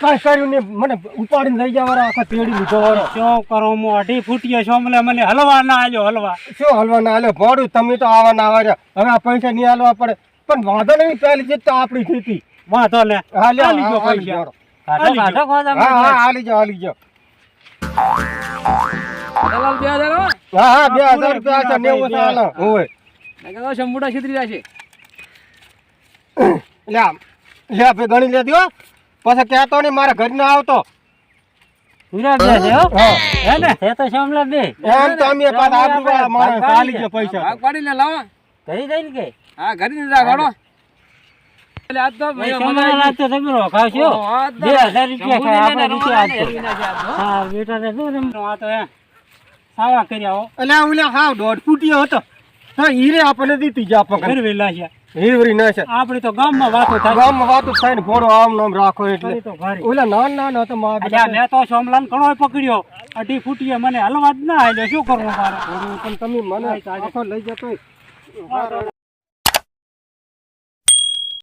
કાંઈ કર્યું નહીં, મને ઉપાડીને લઈ જવા આખા તેડી લીધો વાળો. શું કરો હું 2.5 ફૂટિયા શોમલે મને હલવા ના આલ્યો હલવા. શું હલવા ના હાલે ભાડું, તમે તો આવા ના આવ્યા. હવે આ પૈસા નહીં હાલવા પડે, પણ વાંધો નહીં, પહેલી જીત તો આપણી જીતી. વાંધો લે હા લ્યો, હાલી ગયો હાલી પૈસા. જાઓ. હાલી ગયો. હા હા હાલી જાઓ, હાલી જાઓ. દલાલ 2000 હો. હા હા 2000 રૂપિયા છે, 90 ચાલે. હોય મેં કીધું શંભુડા છેતરી જશે. લ્યા લ્યા ભાઈ ગણી લેતી હો, પછી કહેતો નહીં મારા ઘર ના આવતો. વિરાટ છે હો. હા હે ને એ તો શોમલા દે એમ તો અમે પાછા આબરૂવાળા માણસ, હાલી જાઓ પૈસા. ભાગ પાડીને લાવો. કરી દઈ ને કે હા ઘરે ની રાખો. એટલે આજ તો શોમલા રાત તો તમે રોકાવશો. 2000 રૂપિયા ખાય આપણે રૂપિયા આપજો. હા બેટા ને શું રમવાનું આ તો હે સાવા કર્યા હો. એટલે ઓલા હાવ 1.5 ફૂટિયો હતો. હા હીરે આપણને દીધી જ આપણને. ફેરવી લાગ્યા. હીવરી ના છે. આપણે તો ગામમાં વાતો થાય. ગામમાં વાતો થાય ને ભોળો આમ નામ રાખો એટલે. કરી તો ઘરે. ઓલા નાના હતો મારા. અલ્યા મેં તો સોમલાન ઘણો પકડ્યો 2.5 ફૂટીએ મને હલવા જ ના આલ્યો. શું કરવું મારે? પણ તમે મને આખો લઈ જતો